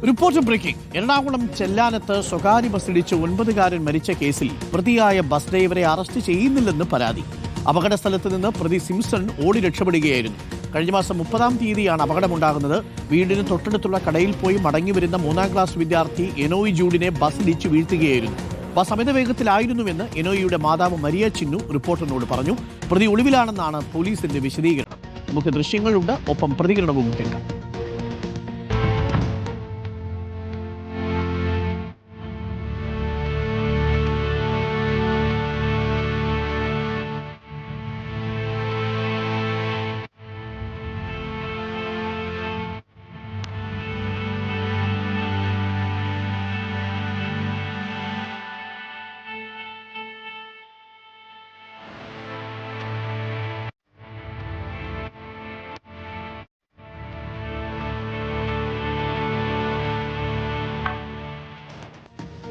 Report breaking. Ernakulam ചെല്ലാനത്ത് സ്വകാര്യ ബസ്സിടിച്ച് 9കാരൻ മരിച്ച കേസിൽ പ്രതിയായ ബസ് ഡ്രൈവറെ അറസ്റ്റ് ചെയ്യുന്നില്ലെന്ന് പരാതി. അപകട സ്ഥലത്ത് നിന്ന് പ്രതി സിംസൺ ഓടി രക്ഷപ്പെടുകയായിരുന്നു. കഴിഞ്ഞ മാസം 30-ാം തീയതിയാണ് അപകടമുണ്ടാകുന്നത്. വീടിന് തൊട്ടടുത്തുള്ള കടയിൽ പോയി മടങ്ങിവരുന്ന 3-ാം ക്ലാസ് വിദ്യാർത്ഥി എനോയ് ജൂഡിനെ ബസ് ഇടിച്ച് വീഴ്ത്തുകയായിരുന്നു. ബസ് അമിത വേഗത്തിലായിരുന്നുവെന്ന് എനോയിയുടെ മാതാവ് മരിയ ചിന്നു റിപ്പോർട്ടറിനോട് പറഞ്ഞു. പ്രതി ഒളിവിലാണെന്നാണ് പോലീസിന്റെ വിശദീകരണം. നമുക്ക് ദൃശ്യങ്ങളുണ്ട്, ഒപ്പം പ്രതികരണവും കേൾക്കാം.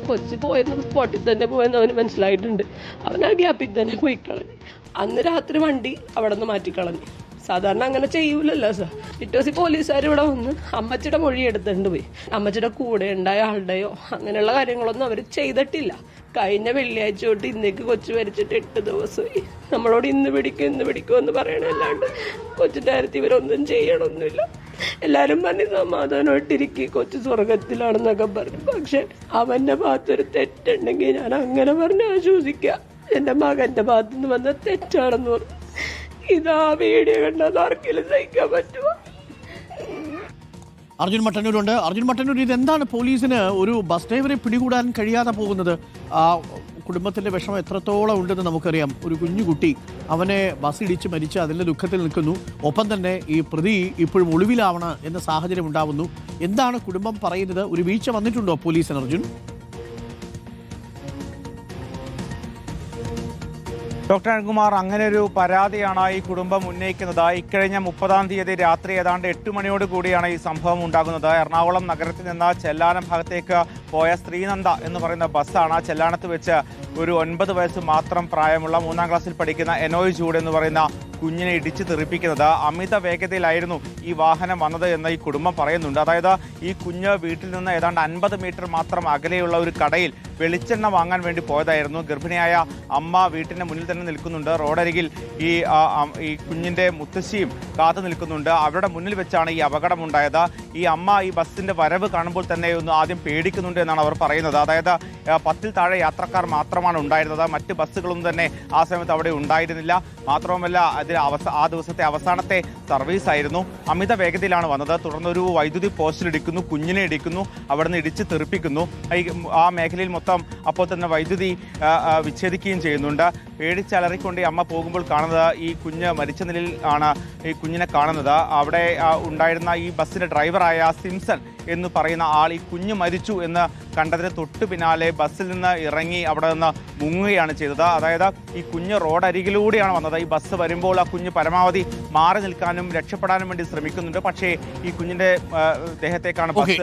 കൊച്ചി പോയെന്ന് സ്പോട്ടിൽ തന്നെ പോയെന്ന് അവന് മനസ്സിലായിട്ടുണ്ട്. അവൻ ആ ഗ്യാപ്പിൽ തന്നെ പോയി കളഞ്ഞു. അന്ന് രാത്രി വണ്ടി അവിടെ നിന്ന് മാറ്റിക്കളഞ്ഞു. സാധാരണ അങ്ങനെ ചെയ്യൂലല്ലോ സാർ. പിറ്റേ ദിവസം പോലീസുകാർ ഇവിടെ വന്ന് അമ്മച്ചിയുടെ മൊഴി എടുത്തുകൊണ്ട് പോയി. അമ്മച്ചിയുടെ കൂടെ ഉണ്ടായ ആളുടെയോ അങ്ങനെയുള്ള കാര്യങ്ങളൊന്നും അവർ ചെയ്തിട്ടില്ല. കഴിഞ്ഞ വെള്ളിയാഴ്ച തൊട്ട് ഇന്നേക്ക് കൊച്ചു മരിച്ചിട്ട് 8 ദിവസമായി. നമ്മളോട് ഇന്ന് പിടിക്കും എന്ന് പറയണല്ലാണ്ട് കൊച്ചിൻ്റെ കാര്യത്തിൽ ഇവരൊന്നും ചെയ്യണമൊന്നുമില്ല. എല്ലാരും പറഞ്ഞ് സമാധാനമായിട്ടിരിക്കും, കൊച്ചു സ്വർഗത്തിലാണെന്നൊക്കെ പറഞ്ഞു. പക്ഷെ അവന്റെ ഭാഗത്തൊരു തെറ്റുണ്ടെങ്കിൽ ഞാൻ അങ്ങനെ പറഞ്ഞ് ആശ്വസിക്കാം. എന്റെ മകന്റെ ഭാഗത്തുനിന്ന് വന്ന തെറ്റാണെന്ന് പറഞ്ഞു. ഇതാ വീഡിയോ കണ്ടത് ആർക്കെങ്കിലും സഹിക്കാൻ പറ്റുമോ? അർജുൻ മട്ടന്നൂരുണ്ട്. അർജുൻ മട്ടന്നൂർ, ഇതെന്താണ് പോലീസിന് ഒരു ബസ് ഡ്രൈവറെ പിടികൂടാൻ കഴിയാതെ പോകുന്നത്? കുടുംബത്തിന്റെ വിഷമം എത്രത്തോളം ഉണ്ടെന്ന് നമുക്കറിയാം. ഒരു കുഞ്ഞുകുട്ടി അവനെ ബസ് ഇടിച്ച് മരിച്ച് അതിൻ്റെ ദുഃഖത്തിൽ നിൽക്കുന്നു. ഒപ്പം തന്നെ ഈ പ്രതി ഇപ്പോഴും ഒളിവിലാവണം എന്ന സാഹചര്യം ഉണ്ടാവുന്നു. എന്താണ് കുടുംബം പറയുന്നത്? ഒരു വീഴ്ച വന്നിട്ടുണ്ടോ പോലീസിന്, അർജുൻ? ഡോക്ടർ അനിൽകുമാർ, അങ്ങനെ ഒരു പരാതിയാണ് ഈ കുടുംബം ഉന്നയിക്കുന്നത്. ഇക്കഴിഞ്ഞ 30-ാം തീയതി രാത്രി ഏതാണ്ട് 8 മണിയോട് കൂടിയാണ് ഈ സംഭവം ഉണ്ടാകുന്നത്. എറണാകുളം നഗരത്തിൽ നിന്ന് ചെല്ലാനം ഭാഗത്തേക്ക് പോയ ശ്രീനന്ദ എന്ന് പറയുന്ന ബസ്സാണ് ചെല്ലാനത്ത് വെച്ച് ഒരു 9 വയസ്സ് മാത്രം പ്രായമുള്ള 3-ാം ക്ലാസ്സിൽ പഠിക്കുന്ന എനോയ് ജൂഡ് എന്ന് പറയുന്ന കുഞ്ഞിനെ ഇടിച്ച് തെറിപ്പിക്കുന്നത്. അമിത വേഗതയിലായിരുന്നു ഈ വാഹനം വന്നത് എന്ന് ഈ കുടുംബം പറയുന്നുണ്ട്. അതായത് ഈ കുഞ്ഞ് വീട്ടിൽ നിന്ന് ഏതാണ്ട് 50 മീറ്റർ മാത്രം അകലെയുള്ള ഒരു കടയിൽ വെളിച്ചെണ്ണ വാങ്ങാൻ വേണ്ടി പോയതായിരുന്നു. ഗർഭിണിയായ അമ്മ വീട്ടിന്റെ മുന്നിൽ തന്നെ നിൽക്കുന്നുണ്ട്. റോഡരികിൽ ഈ കുഞ്ഞിന്റെ മുത്തശ്ശിയും കാത്തു നിൽക്കുന്നുണ്ട്. അവരുടെ മുന്നിൽ വെച്ചാണ് ഈ അപകടമുണ്ടായത്. ഈ അമ്മ ഈ ബസ്സിന്റെ വരവ് കാണുമ്പോൾ തന്നെ ഒന്ന് ആദ്യം പേടിക്കുന്നുണ്ട് എന്നാണ് അവർ പറയുന്നത്. അതായത് 10-ൽ താഴെ യാത്രക്കാർ മാത്രമാണ് ഉണ്ടായിരുന്നത്. മറ്റ് ബസ്സുകളൊന്നും തന്നെ ആ സമയത്ത് അവിടെ ഉണ്ടായിരുന്നില്ല. മാത്രവുമല്ല ആ ദിവസത്തെ അവസാനത്തെ സർവീസ് ആയിരുന്നു. അമിത വേഗതയിലാണ് വന്നത്. തുടർന്നൊരു വൈദ്യുതി പോസ്റ്റിൽ ഇടിക്കുന്നു, കുഞ്ഞിനെ ഇടിക്കുന്നു, അവിടെ നിന്ന് ഇടിച്ച് തെറിപ്പിക്കുന്നു. ആ മേഖലയിൽ മൊത്തം അപ്പോൾ തന്നെ വൈദ്യുതി വിച്ഛേദിക്കുകയും ചെയ്യുന്നുണ്ട്. പേടിച്ചലറിക്കൊണ്ട് ഈ അമ്മ പോകുമ്പോൾ കാണുന്നത് ഈ കുഞ്ഞ് മരിച്ച നിലയിൽ ആണ് ഈ കുഞ്ഞിനെ കാണുന്നത്. അവിടെ ഉണ്ടായിരുന്ന ഈ ബസ്സിന്റെ ഡ്രൈവറായ സിംസൺ എന്ന് പറയുന്ന ആൾ ഈ കുഞ്ഞ് മരിച്ചു എന്ന് കണ്ടതിന് തൊട്ടു പിന്നാലെ ബസ്സിൽ നിന്ന് ഇറങ്ങി അവിടെ നിന്ന് മുങ്ങുകയാണ് ചെയ്തത്. അതായത് ഈ കുഞ്ഞ് റോഡരികിലൂടെയാണ് വന്നത്. ഈ ബസ് വരുമ്പോൾ ആ കുഞ്ഞ് പരമാവധി മാറി നിൽക്കാനും രക്ഷപ്പെടാനും വേണ്ടി ശ്രമിക്കുന്നുണ്ട്. പക്ഷേ ഈ കുഞ്ഞിന്റെ ദേഹത്തേക്കാണ് ബസ്